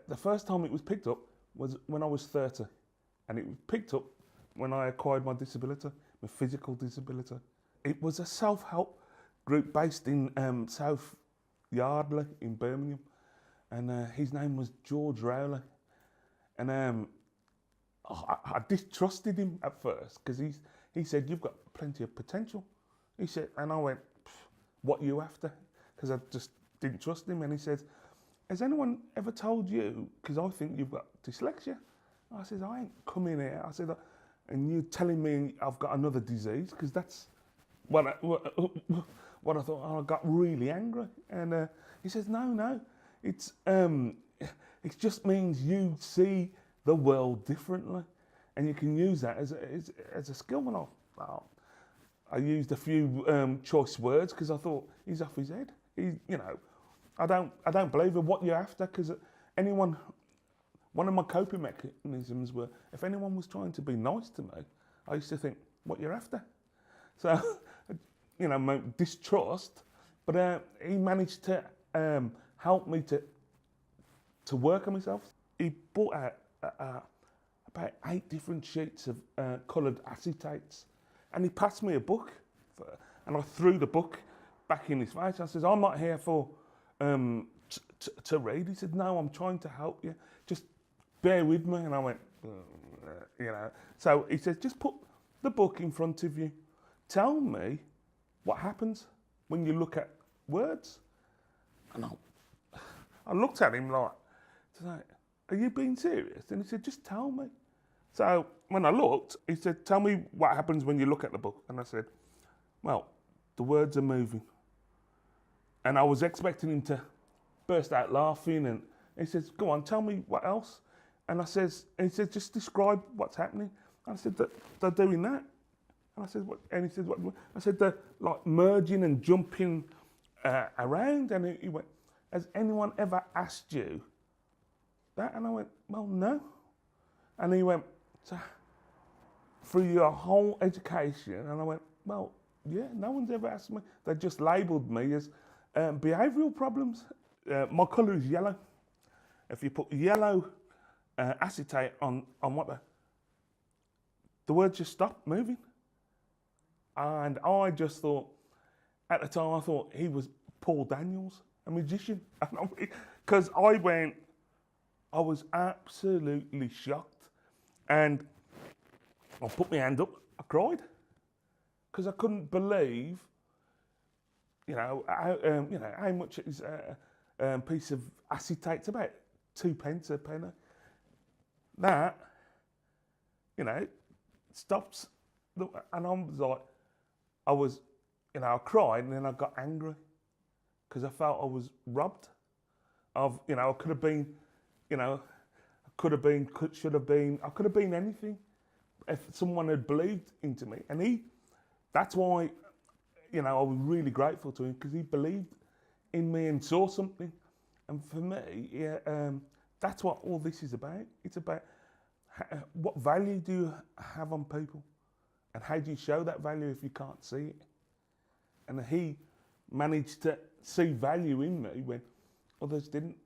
The first time it was picked up was when I was 30, and it was picked up when I acquired my disability, my physical disability. It was a self-help group based in South Yardley in Birmingham, and his name was George Rowley. And I distrusted him at first because he said, "You've got plenty of potential." He said, and I went, "What are you after?" Because I just didn't trust him. And he said, "Has anyone ever told you, because I think you've got dyslexia?" I said, "I ain't come in here." I said, "And you're telling me I've got another disease?" Because that's what I thought. And I got really angry. And he says, "No, it just means you see the world differently, and you can use that as a skill." And I used a few choice words because I thought he's off his head. I don't believe in what you're after, because one of my coping mechanisms were, if anyone was trying to be nice to me, I used to think, what you're after? So, my distrust, but he managed to help me to work on myself. He bought out about 8 different sheets of coloured acetates, and he passed me a book, and I threw the book back in his face. I said, "I'm not here for to read." He said, "No, I'm trying to help you. Just bear with me." And I went, So he said, "Just put the book in front of you. Tell me what happens when you look at words." And I looked at him like, "Are you being serious?" And he said, "Just tell me." So when I looked, he said, "Tell me what happens when you look at the book." And I said, "Well, the words are moving." And I was expecting him to burst out laughing, and he says, "Go on, tell me what else." And he said, "Just describe what's happening." And I said, "They're doing that." And I said, "What?" And he said, "What?" I said, "They're like merging and jumping around." And he went, "Has anyone ever asked you that?" And I went, "Well, no." And he went, "So through your whole education?" And I went, "Well, yeah, no one's ever asked me. They just labelled me as behavioural problems." My colour is yellow. If you put yellow acetate on what the words just stopped moving. And I just thought, at the time, I thought he was Paul Daniels, a magician. Because I was absolutely shocked. And I put my hand up, I cried. Because I couldn't believe, how much is a piece of acetate. It's about 2p a penny. That, stops. And I cried, and then I got angry because I felt I was robbed of, I could have been, should have been, I could have been anything if someone had believed into me. And that's why, I was really grateful to him, because he believed in me and saw something. And for me, that's what all this is about. It's about what value do you have on people, and how do you show that value if you can't see it? And he managed to see value in me when others didn't.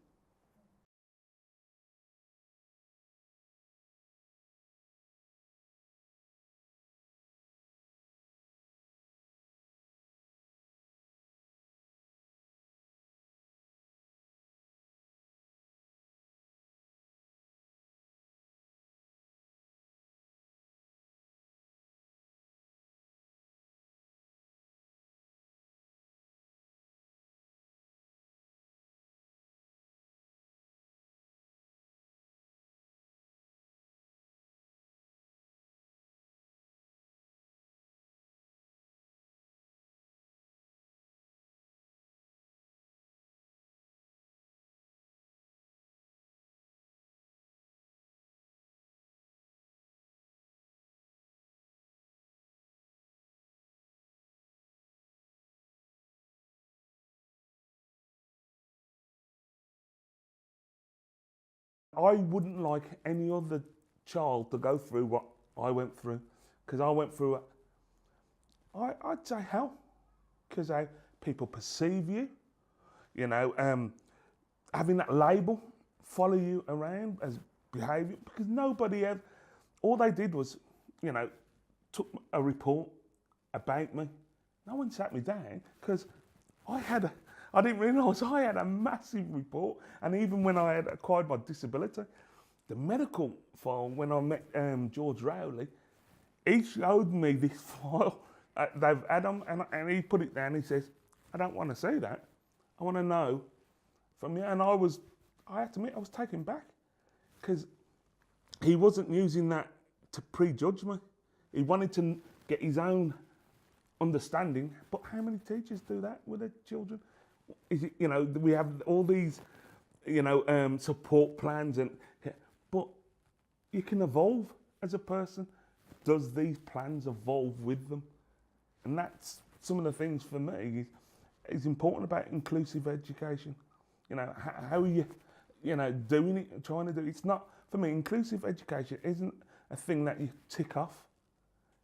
I wouldn't like any other child to go through what I went through, because I went through, I'd say hell, because how people perceive you, having that label follow you around as behaviour, because nobody ever, all they did was, you know, took a report about me. No one sat me down, because I didn't realise I had a massive report. And even when I had acquired my disability, the medical file, when I met George Rowley, he showed me this file. They've had them, and he put it down. He says, I don't want to see that. I want to know from you. And I have to admit, I was taken back, because he wasn't using that to prejudge me. He wanted to get his own understanding. But how many teachers do that with their children? Is it, you know, we have all these, you know, support plans, but you can evolve as a person. Does these plans evolve with them? And that's some of the things for me is important about inclusive education. You know, how are you, you know, doing it, trying to do it? It's not, for me, inclusive education isn't a thing that you tick off.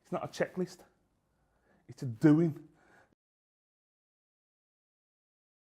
It's not a checklist. It's a doing.